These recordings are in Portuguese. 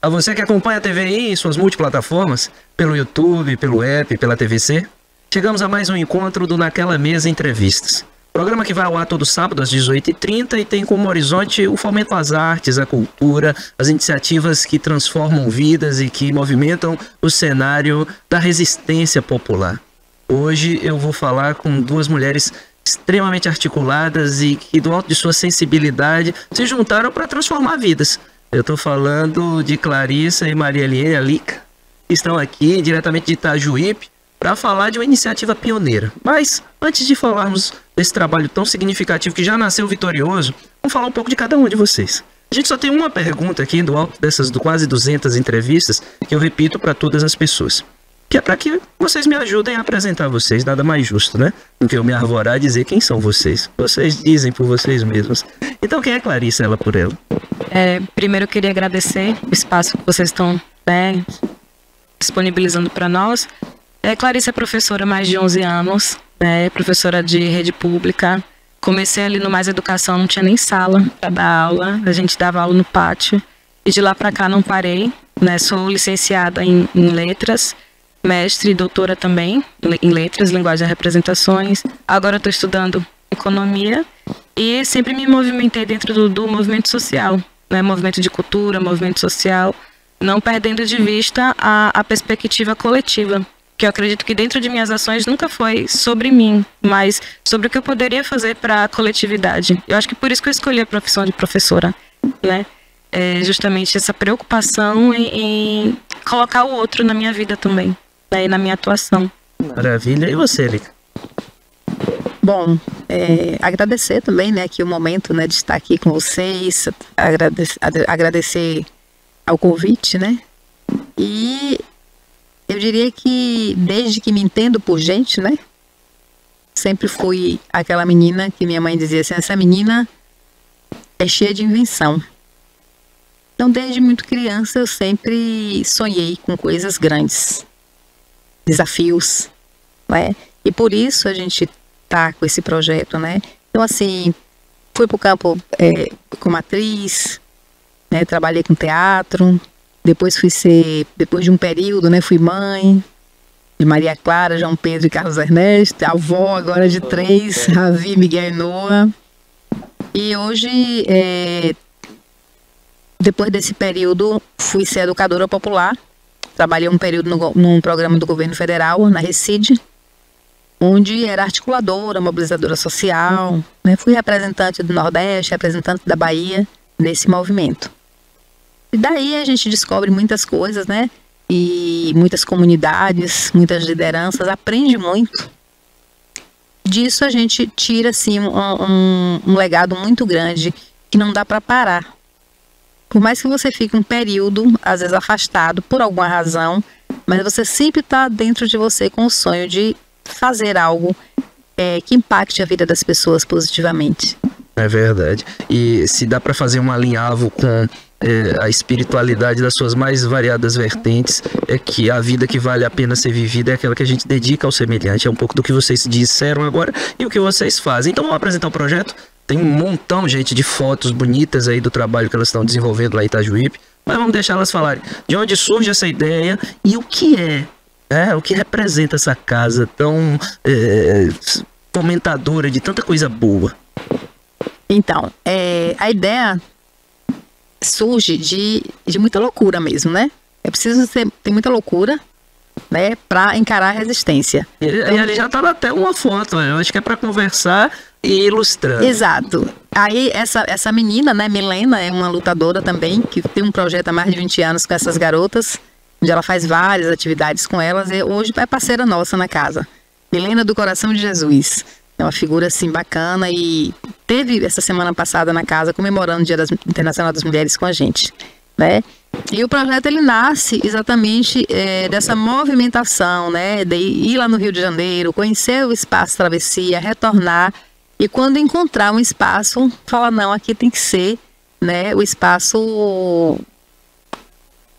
A você que acompanha a TVI em suas multiplataformas, pelo YouTube, pelo app, pela TVC, chegamos a mais um encontro do Naquela Mesa Entrevistas. Programa que vai ao ar todo sábado às 18h30 e tem como horizonte o fomento às artes, à cultura, as iniciativas que transformam vidas e que movimentam o cenário da resistência popular. Hoje eu vou falar com duas mulheres extremamente articuladas e que, do alto de sua sensibilidade, se juntaram para transformar vidas. Eu estou falando de Clarissa e Maria Eliane Alica, que estão aqui diretamente de Itajuípe para falar de uma iniciativa pioneira. Mas, antes de falarmos desse trabalho tão significativo que já nasceu vitorioso, vamos falar um pouco de cada um de vocês. A gente só tem uma pergunta aqui do alto dessas quase 200 entrevistas que eu repito para todas as pessoas, que é para que vocês me ajudem a apresentar vocês. Nada mais justo, né? Do que eu me arvorar a dizer quem são vocês. Vocês dizem por vocês mesmos. Então, quem é Clarissa, ela por ela? Primeiro eu queria agradecer o espaço que vocês estão disponibilizando para nós. Clarissa é professora há mais de 11 anos, professora de rede pública. Comecei ali no Mais Educação, não tinha nem sala para dar aula, a gente dava aula no pátio. E de lá para cá não parei, sou licenciada em letras, mestre e doutora também em letras, linguagem e representações. Agora estou estudando economia e sempre me movimentei dentro do movimento social, movimento de cultura, movimento social, não perdendo de vista a perspectiva coletiva, que eu acredito que dentro de minhas ações nunca foi sobre mim, mas sobre o que eu poderia fazer para a coletividade. Eu acho que por isso que eu escolhi a profissão de professora, justamente essa preocupação em colocar o outro na minha vida também, e na minha atuação. Maravilha. E você, Lica? Bom, agradecer também, aqui o momento, de estar aqui com vocês, agradecer ao convite, e eu diria que desde que me entendo por gente, sempre fui aquela menina que minha mãe dizia assim, essa menina é cheia de invenção. Então, desde muito criança, eu sempre sonhei com coisas grandes, desafios, e por isso a gente tá com esse projeto, Então, assim, fui pro campo como atriz, trabalhei com teatro, depois de um período, fui mãe de Maria Clara, João Pedro e Carlos Ernesto, avó agora de 3, Ravi, Miguel e Noah. E hoje, depois desse período, fui ser educadora popular, trabalhei um período num programa do governo federal, na Recide, onde era articuladora, mobilizadora social, fui representante do Nordeste, representante da Bahia, nesse movimento. E daí a gente descobre muitas coisas, e muitas comunidades, muitas lideranças, aprende muito. Disso a gente tira, assim, um legado muito grande, que não dá para parar. Por mais que você fique um período, às vezes afastado, por alguma razão, mas você sempre está dentro de você com o sonho de fazer algo que impacte a vida das pessoas positivamente. É verdade. E se dá para fazer um alinhavo com a espiritualidade das suas mais variadas vertentes, é que a vida que vale a pena ser vivida é aquela que a gente dedica ao semelhante. É um pouco do que vocês disseram agora e o que vocês fazem. Então vamos apresentar o projeto. Tem um montão, gente, de fotos bonitas aí do trabalho que elas estão desenvolvendo lá em Itajuípe, mas vamos deixar elas falarem de onde surge essa ideia e o que o que representa essa casa tão fomentadora de tanta coisa boa. Então, a ideia surge de muita loucura mesmo, É preciso ter muita loucura, para encarar a resistência. E ali já tá até uma foto, eu acho que é para conversar e ilustrar. Exato. Aí essa menina, Milena, é uma lutadora também, que tem um projeto há mais de 20 anos com essas garotas, onde ela faz várias atividades com elas, e hoje é parceira nossa na casa. Milena do Coração de Jesus. É uma figura, assim, bacana, e teve essa semana passada na casa, comemorando o Dia Internacional das Mulheres com a gente, E o projeto, ele nasce exatamente dessa movimentação, de ir lá no Rio de Janeiro, conhecer o espaço Travessia, retornar, e quando encontrar um espaço, falar, não, aqui tem que ser, o espaço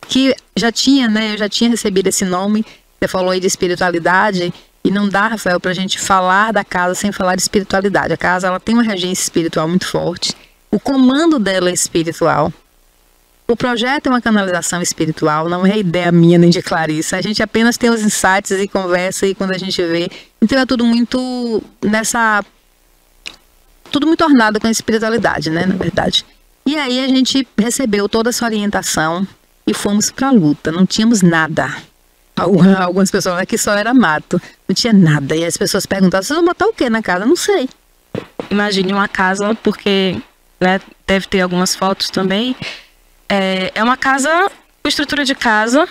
que já tinha, eu já tinha recebido esse nome. Você falou aí de espiritualidade, e não dá, Rafael, pra gente falar da casa sem falar de espiritualidade. A casa, ela tem uma regência espiritual muito forte, o comando dela é espiritual. O projeto é uma canalização espiritual, não é ideia minha nem de Clarissa. A gente apenas tem os insights e conversa e quando a gente vê. Então é tudo muito tudo muito ornado com a espiritualidade, né, na verdade. E aí a gente recebeu toda essa orientação e fomos pra luta. Não tínhamos nada. Algumas pessoas aqui só era mato. Não tinha nada. E as pessoas perguntavam, vocês vão botar o quê na casa? Não sei. Imagine uma casa, porque, né, deve ter algumas fotos também. É uma casa com estrutura de casa,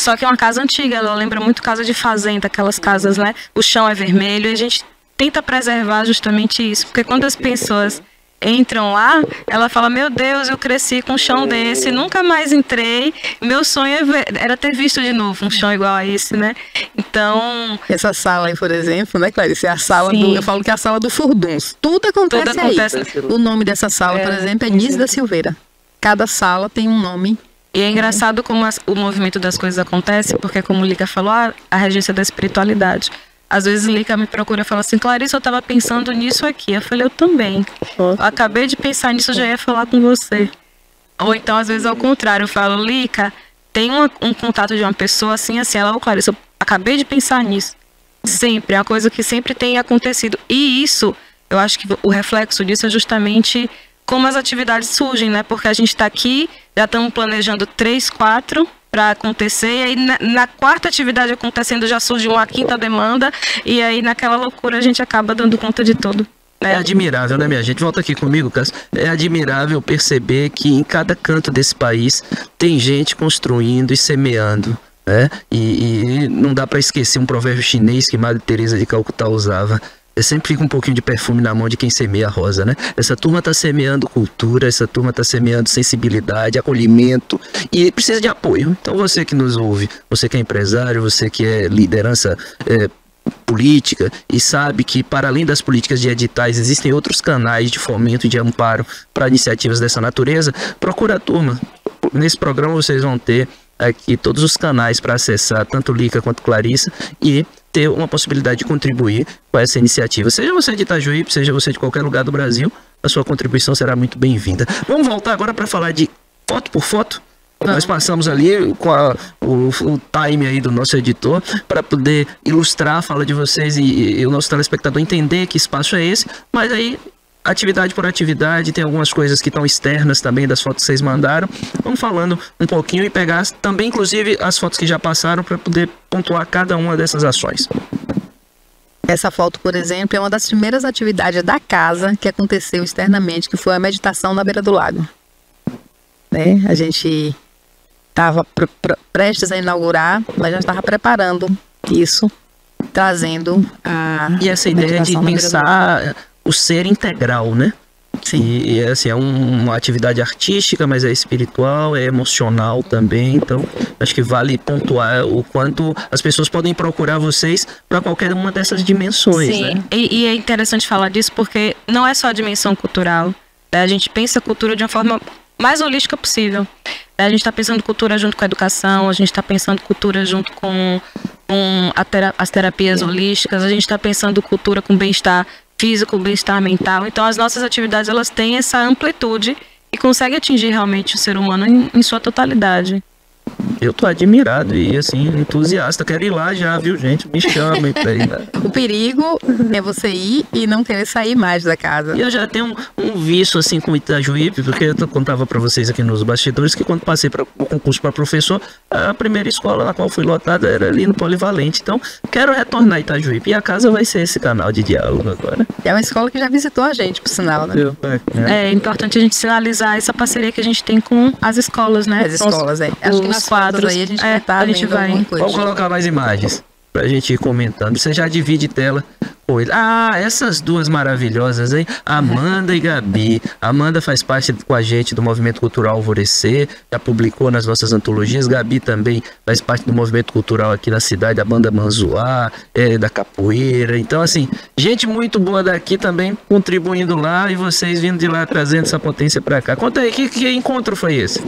só que é uma casa antiga. Ela lembra muito casa de fazenda, aquelas casas, né? O chão é vermelho e a gente tenta preservar justamente isso. Porque quando as pessoas entram lá, ela fala, meu Deus, eu cresci com um chão desse, nunca mais entrei, meu sonho era ter visto de novo um chão igual a esse, né? Então... Essa sala aí, por exemplo, né, Clarice? É a sala eu falo que é a sala do Furduns. Tudo acontece aí. O nome dessa sala, por exemplo, é Nis da Silveira. Cada sala tem um nome. E é engraçado como o movimento das coisas acontece, porque como o Lica falou, a regência da espiritualidade. Às vezes Lica me procura e fala assim, Clarice, eu estava pensando nisso aqui. Eu falei, eu também. Eu acabei de pensar nisso, eu já ia falar com você. Ou então, às vezes, ao contrário, eu falo, Lica, tem um contato de uma pessoa assim, ela, Clarice, eu acabei de pensar nisso. Sempre, é uma coisa que sempre tem acontecido. E isso, eu acho que o reflexo disso é justamente como as atividades surgem, né? Porque a gente está aqui, já estamos planejando 3, 4... para acontecer, e aí na quarta atividade acontecendo já surge uma quinta demanda, e aí naquela loucura a gente acaba dando conta de tudo. É admirável, né, minha gente? Volta aqui comigo, Cássio. É admirável perceber que em cada canto desse país tem gente construindo e semeando, né? E não dá para esquecer um provérbio chinês que Madre Teresa de Calcutá usava. Sempre fica um pouquinho de perfume na mão de quem semeia a rosa, né? Essa turma tá semeando cultura, essa turma tá semeando sensibilidade, acolhimento e precisa de apoio. Então você que nos ouve, você que é empresário, você que é liderança política e sabe que para além das políticas de editais existem outros canais de fomento e de amparo para iniciativas dessa natureza, procura a turma. Nesse programa vocês vão ter aqui todos os canais para acessar tanto Lica quanto Clarissa e ter uma possibilidade de contribuir com essa iniciativa. Seja você de Itajuípe, seja você de qualquer lugar do Brasil, a sua contribuição será muito bem-vinda. Vamos voltar agora para falar de foto por foto. Nós passamos ali com o time aí do nosso editor para poder ilustrar a fala de vocês e o nosso telespectador entender que espaço é esse, mas aí atividade por atividade, tem algumas coisas que estão externas também das fotos que vocês mandaram. Vamos falando um pouquinho e pegar também, inclusive, as fotos que já passaram para poder pontuar cada uma dessas ações. Essa foto, por exemplo, é uma das primeiras atividades da casa que aconteceu externamente, que foi a meditação na beira do lago. Né? A gente estava prestes a inaugurar, mas já estava preparando isso, trazendo a... E essa ideia de pensar o ser integral, né? Sim. E assim, é uma atividade artística, mas é espiritual, é emocional também. Então, acho que vale pontuar o quanto as pessoas podem procurar vocês para qualquer uma dessas dimensões. Sim, né? E é interessante falar disso porque não é só a dimensão cultural. Né? A gente pensa a cultura de uma forma mais holística possível. Né? A gente está pensando cultura junto com a educação, a gente está pensando cultura junto com as terapias holísticas, a gente está pensando cultura com bem-estar físico, bem-estar mental. Então as nossas atividades elas têm essa amplitude e conseguem atingir realmente o ser humano em sua totalidade. Eu tô admirado e assim, entusiasta. Quero ir lá já, viu, gente? Me chamem pra ir lá. O perigo é você ir e não querer sair mais da casa. E eu já tenho um vício assim com Itajuípe, porque eu contava pra vocês aqui nos bastidores que quando passei para o concurso para professor, a primeira escola na qual fui lotada era ali no Polivalente. Então, quero retornar a Itajuípe. E a casa vai ser esse canal de diálogo agora. É uma escola que já visitou a gente, por sinal, né? É importante a gente sinalizar essa parceria que a gente tem com as escolas, né? As escolas, Acho que nas quadros aí a gente vai estar vai. Vamos colocar mais imagens pra gente ir comentando. Você já divide tela com ele. Ah, essas duas maravilhosas, hein? Amanda e Gabi. Amanda faz parte com a gente do Movimento Cultural Alvorecer, já publicou nas nossas antologias. Gabi também faz parte do movimento cultural aqui na cidade, da banda Manzoá, da capoeira. Então, assim, gente muito boa daqui também contribuindo lá e vocês vindo de lá trazendo essa potência pra cá. Conta aí, que encontro foi esse?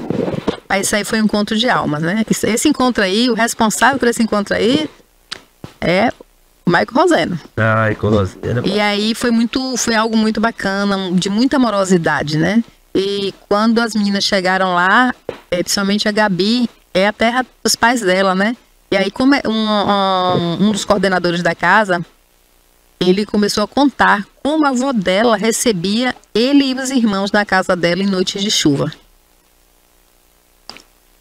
Isso aí foi um encontro de almas, né? Esse encontro aí, o responsável por esse encontro aí é o Maico Roseno. Roseno. E aí foi algo muito bacana, de muita amorosidade, né? E quando as meninas chegaram lá, principalmente a Gabi, é a terra dos pais dela, né? E aí, como um dos coordenadores da casa, ele começou a contar como a avó dela recebia ele e os irmãos na casa dela em noites de chuva.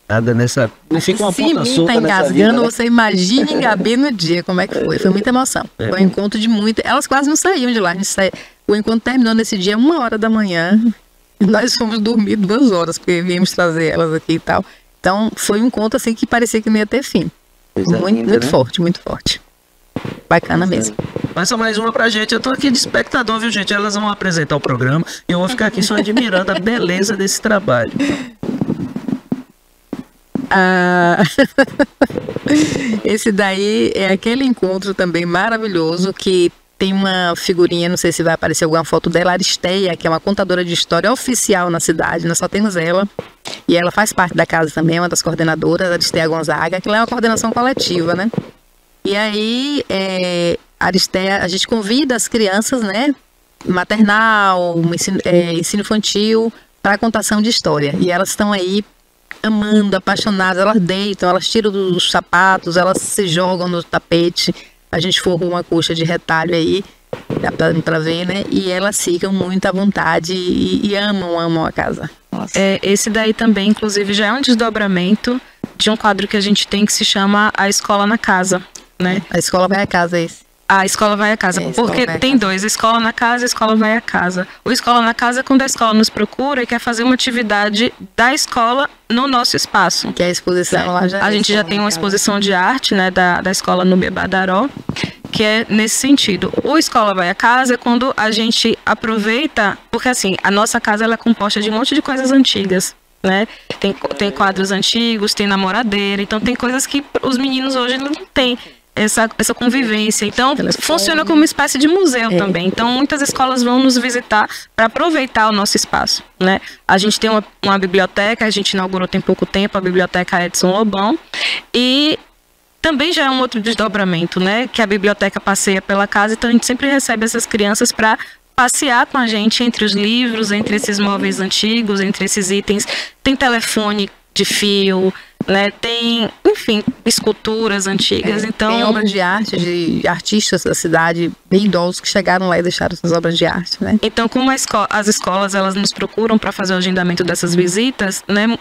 Nada nessa... Não fica uma ponta Se solta tá nessa engasgando, vida, né? você imagina em Gabi no dia como é que foi. Foi muita emoção. Foi um encontro de muita... Elas quase não saíam de lá. O encontro terminou nesse dia 1h da manhã. Nós fomos dormir 2 horas, porque viemos trazer elas aqui e tal. Então, foi um encontro assim que parecia que não ia ter fim. Muito forte, muito forte. Bacana mesmo. Passa mais uma pra gente. Eu tô aqui de espectador, viu, gente? Elas vão apresentar o programa e eu vou ficar aqui só admirando a beleza desse trabalho. Esse daí é aquele encontro também maravilhoso que tem uma figurinha, não sei se vai aparecer alguma foto dela, Aristeia, que é uma contadora de história oficial na cidade, nós só temos ela. E ela faz parte da casa também, é uma das coordenadoras, Aristeia Gonzaga, que lá é uma coordenação coletiva, né? E aí, Aristeia, a gente convida as crianças, né? Maternal, ensino infantil, para a contação de história. E elas estão aí amando, apaixonadas, elas deitam, elas tiram dos sapatos, elas se jogam no tapete. A gente forrou uma coxa de retalho aí, dá pra ver, né? E elas ficam muito à vontade e amam a casa. Esse daí também, inclusive, já é um desdobramento de um quadro que a gente tem que se chama A Escola na Casa, né? A escola vai à casa, esse. A escola vai à casa, porque tem dois, a escola na casa e a escola vai à casa. O escola na casa é quando a escola nos procura e quer fazer uma atividade da escola no nosso espaço. Que é a exposição lá já. A gente já tem uma exposição de arte, né, da escola no Bebadaró, que é nesse sentido. O escola vai à casa é quando a gente aproveita, porque assim, a nossa casa ela é composta de um monte de coisas antigas, né? Tem quadros antigos, tem namoradeira, então tem coisas que os meninos hoje não têm. Essa convivência. Então, funciona como uma espécie de museu também. Então, muitas escolas vão nos visitar para aproveitar o nosso espaço, né? A gente tem uma biblioteca, a gente inaugurou tem pouco tempo, a Biblioteca Edson Lobão, e também já é um outro desdobramento, né? Que a biblioteca passeia pela casa, então a gente sempre recebe essas crianças para passear com a gente entre os livros, entre esses móveis antigos, entre esses itens. Tem telefone de fio, né? Tem, enfim, esculturas antigas. Então, tem obras de arte de artistas da cidade, bem idosos, que chegaram lá e deixaram suas obras de arte, né? Então, como as escolas elas nos procuram para fazer o agendamento dessas visitas, né?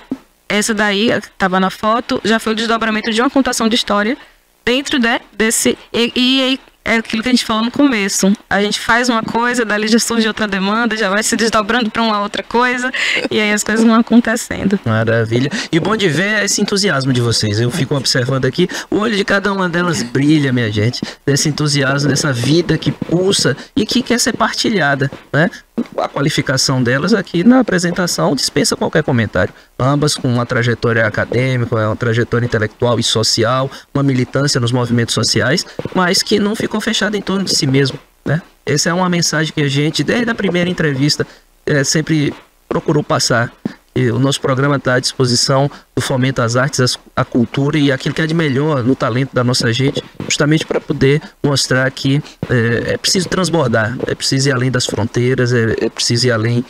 Essa daí, que estava na foto, já foi o desdobramento de uma contação de história dentro desse... E é aquilo que a gente falou no começo. A gente faz uma coisa, dali já surge outra demanda, já vai se desdobrando para uma outra coisa, e aí as coisas vão acontecendo. Maravilha. E bom de ver esse entusiasmo de vocês. Eu fico observando aqui, o olho de cada uma delas brilha, minha gente, desse entusiasmo, dessa vida que pulsa e que quer ser partilhada, né? A qualificação delas aqui na apresentação dispensa qualquer comentário. Ambas com uma trajetória acadêmica, uma trajetória intelectual e social, uma militância nos movimentos sociais, mas que não ficou fechada em torno de si mesmo, né? Essa é uma mensagem que a gente, desde a primeira entrevista, sempre procurou passar. E o nosso programa está à disposição do fomento às artes, à cultura e aquilo que é de melhor no talento da nossa gente, justamente para poder mostrar que é preciso transbordar, é preciso ir além das fronteiras, é preciso ir além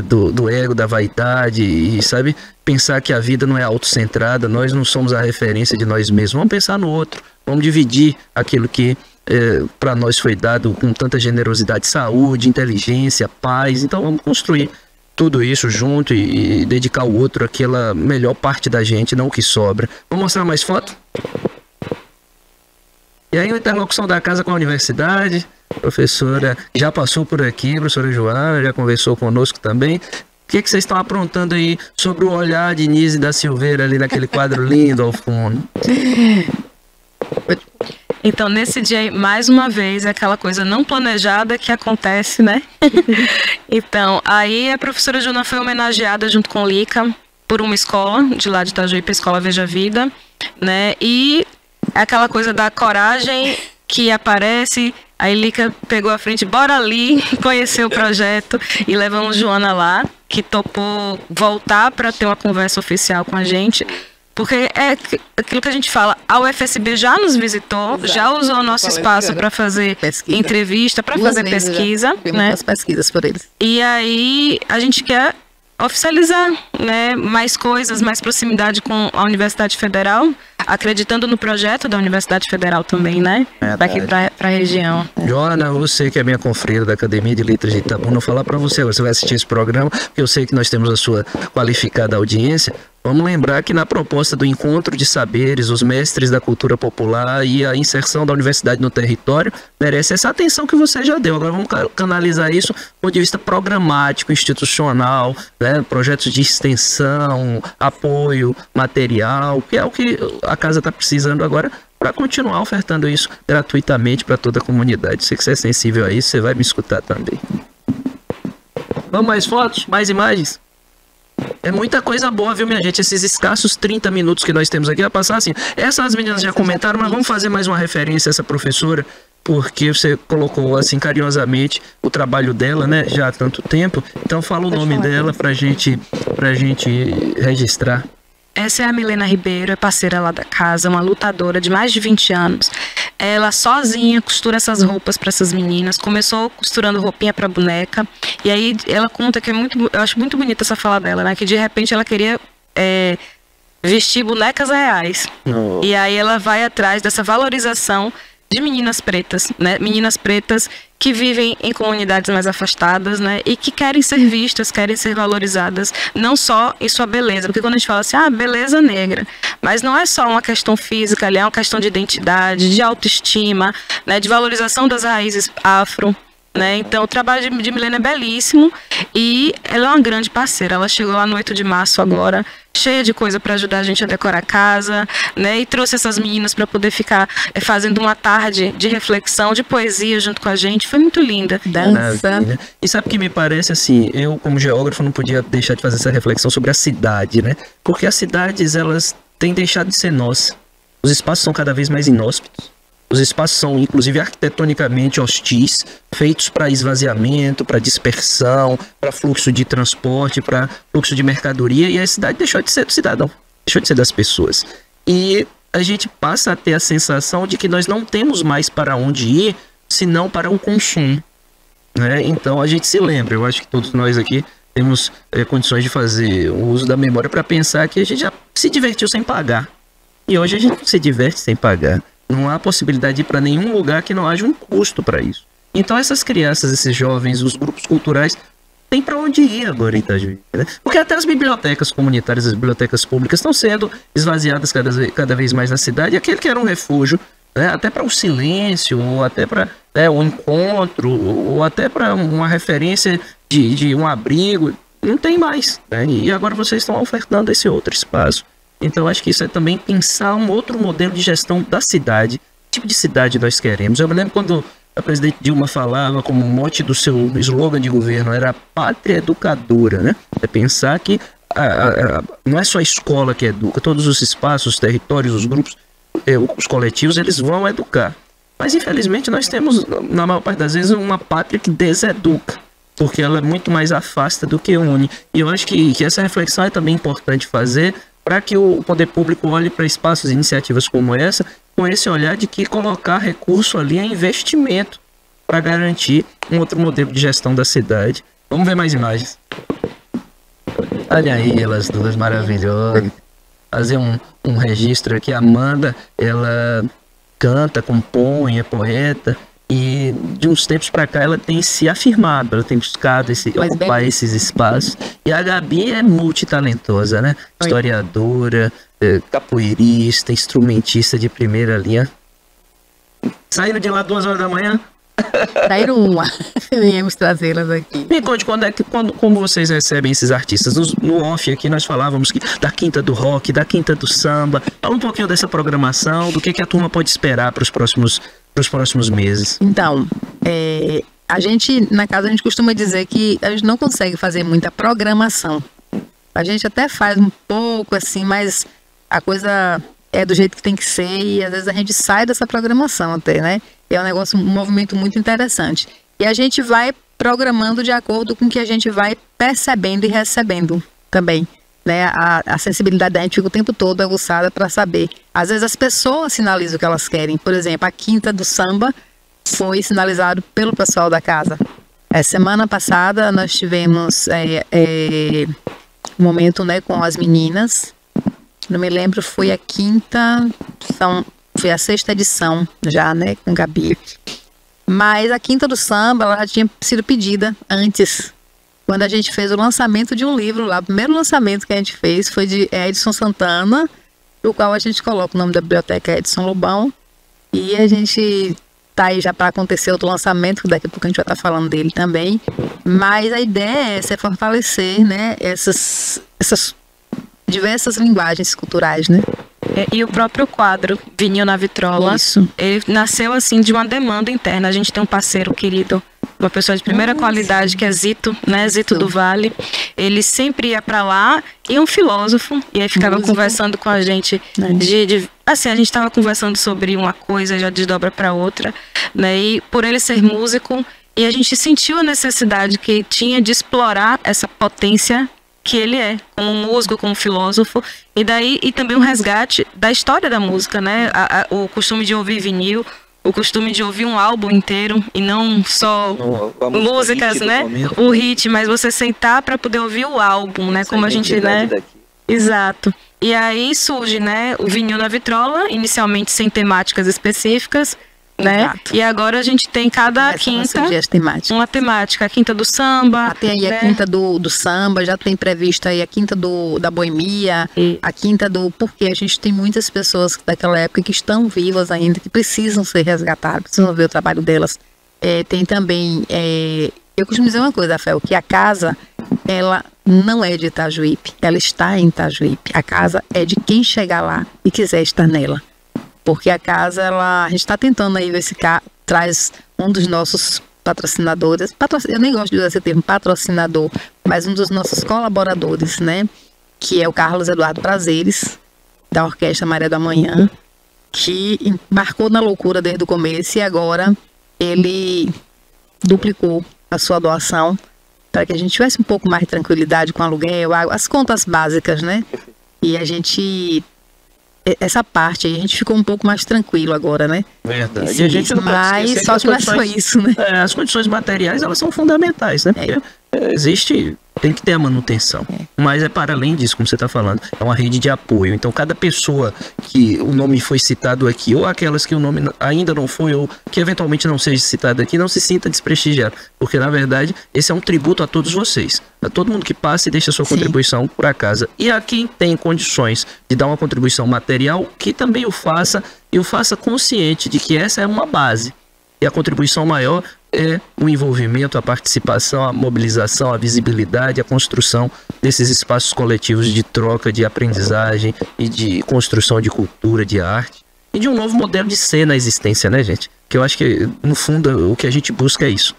do ego, da vaidade e, sabe, pensar que a vida não é autocentrada, nós não somos a referência de nós mesmos, vamos pensar no outro, vamos dividir aquilo que para nós foi dado com tanta generosidade, saúde, inteligência, paz, então vamos construir tudo isso junto e dedicar ao outro aquela melhor parte da gente, não o que sobra. Vamos mostrar mais foto? E aí a interlocução da casa com a universidade, a professora já passou por aqui, a professora Joana já conversou conosco também. O que vocês estão aprontando aí sobre o olhar de Nise da Silveira ali naquele quadro lindo ao fundo? Então, nesse dia, mais uma vez, é aquela coisa não planejada que acontece, né? Então, aí a professora Joana foi homenageada junto com Lica por uma escola de lá de Itajuípe, a Escola Veja Vida, né? E é aquela coisa da coragem que aparece, aí Lica pegou a frente, bora ali conhecer o projeto e levamos Joana lá, que topou voltar para ter uma conversa oficial com a gente. Porque é aquilo que a gente fala, a UFSB já nos visitou, já usou o nosso espaço para fazer entrevista, para fazer pesquisa, né? As pesquisas por eles. E aí a gente quer oficializar, né, mais coisas, mais proximidade com a Universidade Federal, acreditando no projeto da Universidade Federal também, né? Aqui para a região. Joana, você que é minha confreira da Academia de Letras de Itabuna, vou falar para você, você vai assistir esse programa, porque eu sei que nós temos a sua qualificada audiência. Vamos lembrar que na proposta do encontro de saberes, os mestres da cultura popular e a inserção da universidade no território merece essa atenção que você já deu. Agora vamos canalizar isso do ponto de vista programático, institucional, né? Projetos de extensão, apoio material, que é o que a casa está precisando agora para continuar ofertando isso gratuitamente para toda a comunidade. Sei que você é sensível a isso, você vai me escutar também. Vamos mais fotos, mais imagens? É muita coisa boa, viu, minha gente? Esses escassos 30 minutos que nós temos aqui, vai passar assim. Essas meninas já comentaram, mas vamos fazer mais uma referência a essa professora, porque você colocou assim carinhosamente o trabalho dela, né, já há tanto tempo. Então fala o nome dela pra gente registrar. Essa é a Milena Ribeiro, é parceira lá da casa, uma lutadora de mais de 20 anos. Ela sozinha costura essas roupas para essas meninas. Começou costurando roupinha para boneca. E aí ela conta que eu acho muito bonita essa fala dela, né? Que de repente ela queria vestir bonecas reais. Oh. E aí ela vai atrás dessa valorização de meninas pretas, né? Meninas pretas que vivem em comunidades mais afastadas, né? E que querem ser vistas, querem ser valorizadas, não só em sua beleza. Porque quando a gente fala assim, beleza negra, mas não é só uma questão física, ali é uma questão de identidade, de autoestima, né? De valorização das raízes afro. Né? Então o trabalho de Milena é belíssimo e ela é uma grande parceira. Ela chegou lá no 8 de março agora, cheia de coisa para ajudar a gente a decorar a casa, né? E trouxe essas meninas para poder ficar fazendo uma tarde de reflexão, de poesia junto com a gente. Foi muito linda. Dança. E sabe o que me parece assim? Eu, como geógrafo, não podia deixar de fazer essa reflexão sobre a cidade, né? Porque as cidades, elas têm deixado de ser nossas. Os espaços são cada vez mais inóspitos. Os espaços são, inclusive, arquitetonicamente hostis, feitos para esvaziamento, para dispersão, para fluxo de transporte, para fluxo de mercadoria, e a cidade deixou de ser do cidadão, deixou de ser das pessoas. E a gente passa a ter a sensação de que nós não temos mais para onde ir, senão para o consumo, né? Então a gente se lembra, eu acho que todos nós aqui temos condições de fazer o uso da memória para pensar que a gente já se divertiu sem pagar. E hoje a gente não se diverte sem pagar. Não há possibilidade de ir para nenhum lugar que não haja um custo para isso. Então essas crianças, esses jovens, os grupos culturais, têm para onde ir agora em Itajuí, né? Porque até as bibliotecas comunitárias, as bibliotecas públicas estão sendo esvaziadas cada vez mais na cidade. E aquele que era um refúgio, né, até para o silêncio, ou até para o encontro, ou até para uma referência de um abrigo, não tem mais, né? E agora vocês estão ofertando esse outro espaço. Então, acho que isso é também pensar um outro modelo de gestão da cidade. Que tipo de cidade nós queremos? Eu me lembro quando a presidente Dilma falava como mote do seu slogan de governo, era a pátria educadora, né? É pensar que não é só a escola que educa, todos os espaços, os territórios, os grupos, os coletivos, eles vão educar. Mas, infelizmente, nós temos, na maior parte das vezes, uma pátria que deseduca, porque ela é muito mais afasta do que une. E eu acho que essa reflexão é também importante fazer, para que o poder público olhe para espaços e iniciativas como essa, com esse olhar de que colocar recurso ali é investimento para garantir um outro modelo de gestão da cidade. Vamos ver mais imagens. Olha aí, elas duas maravilhosas. Fazer um registro aqui. A Amanda, ela canta, compõe, é poeta. E de uns tempos para cá ela tem se afirmado, ela tem buscado ocupar esses espaços. E a Gabi é multitalentosa, né? Oi. Historiadora, capoeirista, instrumentista de primeira linha. Saíram de lá 2 horas da manhã? Saíram uma. Viemos trazê-las aqui. Me conte, como vocês recebem esses artistas? No off aqui nós falávamos da quinta do rock, da quinta do samba. Fala um pouquinho dessa programação, do que a turma pode esperar para os próximos meses. Então, a gente, na casa, a gente costuma dizer que a gente não consegue fazer muita programação. A gente até faz um pouco assim, mas a coisa é do jeito que tem que ser e às vezes a gente sai dessa programação até, né? É um movimento muito interessante. E a gente vai programando de acordo com o que a gente vai percebendo e recebendo também, né? A sensibilidade da gente fica o tempo todo aguçada para saber. Às vezes as pessoas sinalizam o que elas querem. Por exemplo, a quinta do samba foi sinalizado pelo pessoal da casa. Semana passada nós tivemos um momento, né, com as meninas. Não me lembro, foi a sexta edição já, né, com Gabi. Mas a Quinta do Samba, ela já tinha sido pedida antes, quando a gente fez o lançamento de um livro lá. O primeiro lançamento que a gente fez foi de Edson Santana, o qual a gente coloca o nome da biblioteca Edson Lobão. E a gente tá aí já para acontecer outro lançamento, daqui a pouco a gente vai estar falando dele também. Mas a ideia é fortalecer, né, essas diversas linguagens culturais, né? E o próprio quadro Vinil na Vitrola, ele nasceu assim de uma demanda interna. A gente tem um parceiro querido, uma pessoa de primeira qualidade, que é Zito, né? Zito do Vale. Ele sempre ia para lá, e um filósofo, e aí ficava conversando com a gente assim, a gente estava conversando sobre uma coisa, já desdobra para outra, né? E por ele ser músico, e a gente sentiu a necessidade que tinha de explorar essa potência que ele é, como músico, como filósofo, e também um resgate da história da música, né? O costume de ouvir vinil, o costume de ouvir um álbum inteiro e não só músicas, né? O hit, mas você sentar para poder ouvir o álbum, né? Como a gente, né? Exato. E aí surge, né, o Vinil na Vitrola, inicialmente sem temáticas específicas, né? Exato. E agora a gente tem cada quinta uma temática. A Quinta do Samba. Já tem aí, né? A Quinta do Samba, já tem previsto aí a Quinta da Boemia, a Quinta do... Porque a gente tem muitas pessoas daquela época que estão vivas ainda, que precisam ser resgatadas, precisam ver o trabalho delas. Tem também... eu costumo dizer uma coisa, Rafael, que a casa, ela não é de Itajuípe, ela está em Itajuípe. A casa é de quem chegar lá e quiser estar nela. Porque a casa, a gente está tentando aí ver se traz um dos nossos patrocinadores, eu nem gosto de usar esse termo patrocinador, mas um dos nossos colaboradores, né? Que é o Carlos Eduardo Prazeres, da Orquestra Maré do Amanhã, que embarcou na loucura desde o começo e agora ele duplicou a sua doação para que a gente tivesse um pouco mais de tranquilidade com aluguel, as contas básicas, né? E a gente... Essa parte aí, a gente ficou um pouco mais tranquilo agora, né? Verdade. E a gente não pode esquecer só que não é só isso, né? As condições materiais, elas são fundamentais, né? Porque tem que ter a manutenção. Mas para além disso, como você está falando, é uma rede de apoio. Então, cada pessoa que o nome foi citado aqui, ou aquelas que o nome ainda não foi, ou que eventualmente não seja citado aqui, não se sinta desprestigiado. Porque, na verdade, esse é um tributo a todos vocês. A todo mundo que passa e deixa a sua contribuição por a casa. E a quem tem condições de dar uma contribuição material, que também o faça, e o faça consciente de que essa é uma base. E a contribuição maior é o envolvimento, a participação, a mobilização, a visibilidade, a construção desses espaços coletivos de troca, de aprendizagem e de construção de cultura, de arte e de um novo modelo de ser na existência, né, gente? Que eu acho que, no fundo, o que a gente busca é isso.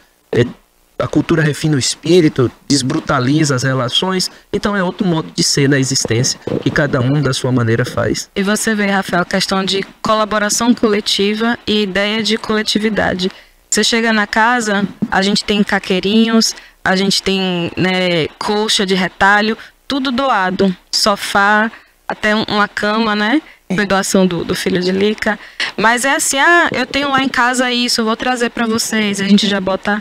A cultura refina o espírito, desbrutaliza as relações, então é outro modo de ser na existência que cada um da sua maneira faz. E você vê, Rafael, a questão de colaboração coletiva e ideia de coletividade. Você chega na casa, a gente tem caqueirinhos, a gente tem, né, colcha de retalho, tudo doado, sofá, até uma cama, né? Foi doação do filho de Lica. Mas é assim, eu tenho lá em casa isso, eu vou trazer para vocês, a gente já bota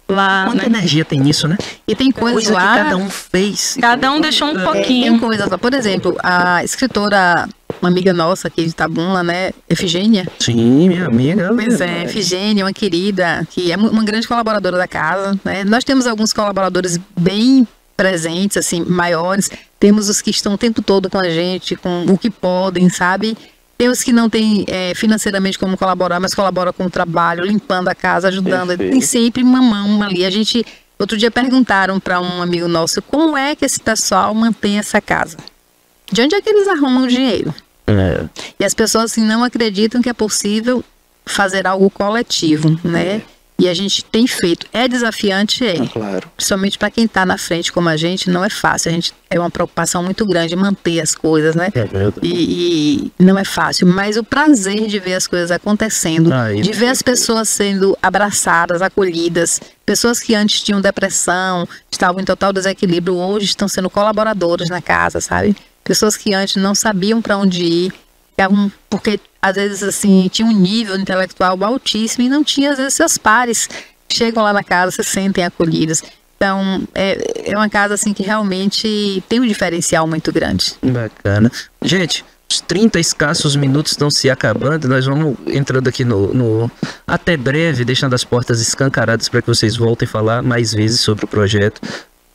lá. Quanta energia tem nisso, né? E tem coisa lá que cada um fez. Cada um deixou um pouquinho. Tem coisas lá. Por exemplo, a escritora, uma amiga nossa aqui de Itabuna, né? Efigênia. Sim, minha amiga. Pois é, Efigênia, uma querida, que é uma grande colaboradora da casa, né? Nós temos alguns colaboradores bem presentes, assim, maiores. Temos os que estão o tempo todo com a gente, com o que podem, sabe? Tem os que não têm financeiramente como colaborar, mas colaboram com o trabalho, limpando a casa, ajudando. Perfeito. Tem sempre uma mão ali. Outro dia perguntaram para um amigo nosso como é que esse pessoal mantém essa casa. De onde é que eles arrumam o dinheiro? E as pessoas assim, não acreditam que é possível fazer algo coletivo, né? E a gente tem feito. É desafiante, Claro. Principalmente para quem está na frente como a gente, não é fácil. A gente é uma preocupação muito grande manter as coisas, né? E não é fácil. Mas o prazer de ver as coisas acontecendo, de ver as pessoas sendo abraçadas, acolhidas, pessoas que antes tinham depressão, estavam em total desequilíbrio, hoje estão sendo colaboradores na casa, sabe? Pessoas que antes não sabiam para onde ir, porque às vezes assim tinha um nível intelectual altíssimo e não tinha às vezes seus pares chegam lá na casa, se sentem acolhidos. Então, é uma casa assim que realmente tem um diferencial muito grande. Bacana. Gente, os 30 escassos minutos estão se acabando. Nós vamos entrando aqui no até breve, deixando as portas escancaradas para que vocês voltem a falar mais vezes sobre o projeto,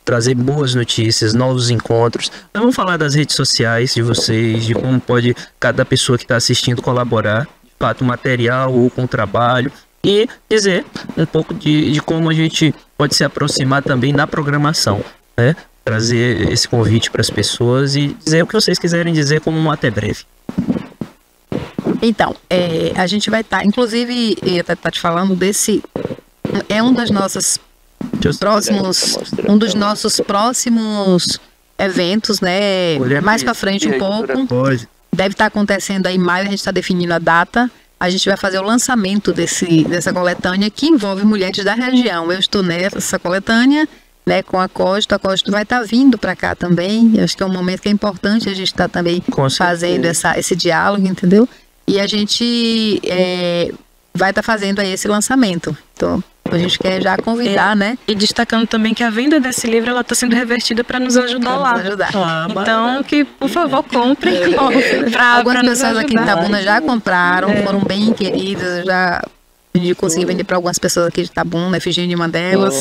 trazer boas notícias, novos encontros. Nós vamos falar das redes sociais de vocês, de como pode cada pessoa que está assistindo colaborar, de fato, material ou com trabalho, e dizer um pouco de como a gente pode se aproximar também na programação, né? Trazer esse convite para as pessoas e dizer o que vocês quiserem dizer como um até breve. Então, a gente vai estar, inclusive, eu estar te falando desse, um das nossas um dos nossos próximos eventos, né? Mais para frente um pouco. Deve estar acontecendo aí em maio, a gente está definindo a data. A gente vai fazer o lançamento dessa coletânea que envolve mulheres da região. Eu estou nessa coletânea, né, com a Costa vai estar vindo para cá também. Eu acho que é um momento que é importante a gente estar também fazendo esse diálogo, entendeu? E a gente vai estar fazendo aí esse lançamento. Então, a gente quer já convidar, né? E destacando também que a venda desse livro, ela está sendo revertida para nos ajudar lá. Então, que, por favor, comprem. Algumas pessoas aqui em Itabuna já compraram, foram bem queridas, já consegui vender para algumas pessoas aqui de Itabuna, Efigênia de uma delas,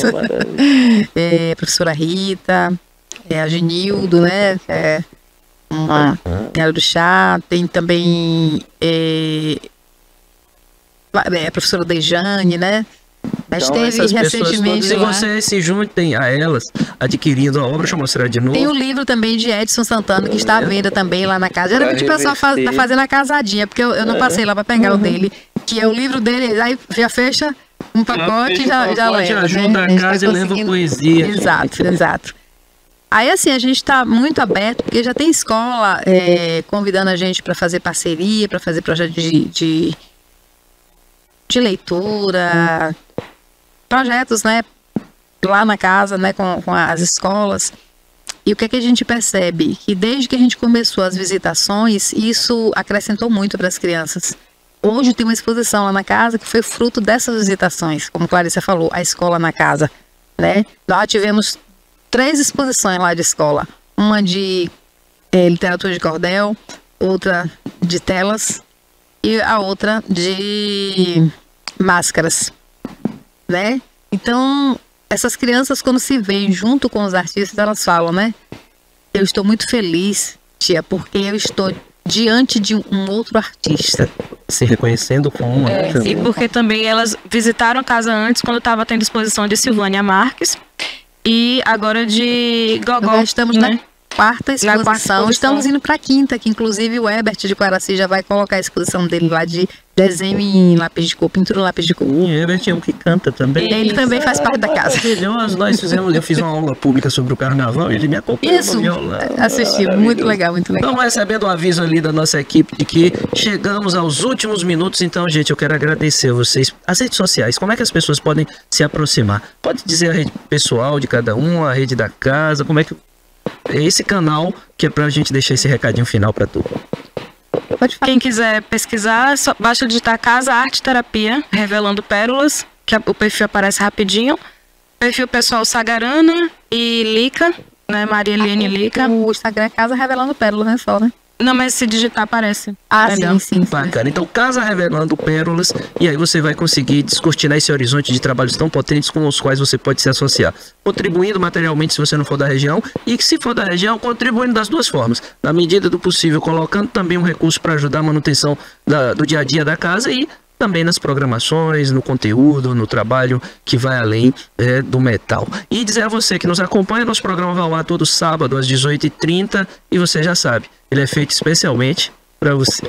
professora Rita, a Genildo, né? Ela do chá, tem também a professora Dejane, né? A gente teve recentemente. Se vocês se juntem a elas, adquirindo a obra, deixa eu mostrar de novo. Tem o livro também de Edson Santana, que está à venda também lá na casa. Geralmente o pessoal tá fazendo a casadinha, porque eu não passei lá para pegar o dele, que é o livro dele, aí já fecha um pacote e já leva. Ajuda a casa e leva poesia. Exato. Aí assim, a gente está muito aberto, porque já tem escola convidando a gente para fazer parceria, para fazer projeto de leitura, projetos, né, lá na casa, né, com as escolas. E o que é que a gente percebe? Que desde que a gente começou as visitações, isso acrescentou muito para as crianças. Hoje tem uma exposição lá na casa que foi fruto dessas visitações, como Clarissa falou, a escola na casa, né? Lá tivemos 3 exposições lá de escola, uma de literatura de cordel, outra de telas e a outra de máscaras, né? Então, essas crianças, quando se veem junto com os artistas, elas falam, né? Eu estou muito feliz, tia, porque eu estou diante de um outro artista. Se reconhecendo como e porque também elas visitaram a casa antes, quando estava tendo exposição de Silvânia Marques, e agora de Gogó. Nós estamos, né? Na quarta exposição. Estamos indo para a quinta, que inclusive o Herbert de Quaraci já vai colocar a exposição dele lá de desenho em lápis de cor, pintura em lápis de cor. E Herbert é um que canta também. Ele também faz parte da casa. Eu fiz uma aula pública sobre o carnaval e ele me acompanhou. Isso, assisti, muito legal, muito legal. Estamos recebendo um aviso ali da nossa equipe de que chegamos aos últimos minutos, então, gente, eu quero agradecer a vocês. As redes sociais, como é que as pessoas podem se aproximar? Pode dizer a rede pessoal de cada um, a rede da casa, como é que... É esse canal que é pra gente deixar esse recadinho final pra tu. Quem quiser pesquisar, basta digitar Casa Arte Terapia, Revelando Pérolas, que o perfil aparece rapidinho. Perfil pessoal Sagarana e Lica, né? Maria Eliane Lica. O Instagram é Casa Revelando Pérolas, né? Só, né? Não, mas se digitar aparece. Sim. Bacana. Então, Casa Revelando Pérolas, e aí você vai conseguir descortinar esse horizonte de trabalhos tão potentes com os quais você pode se associar. Contribuindo materialmente se você não for da região, e se for da região, contribuindo das duas formas. Na medida do possível, colocando também um recurso para ajudar a manutenção do dia a dia da casa e também nas programações, no conteúdo, no trabalho que vai além do metal. E dizer a você que nos acompanha, nosso programa vai ao ar todo sábado às 18h30 e você já sabe, ele é feito especialmente para você.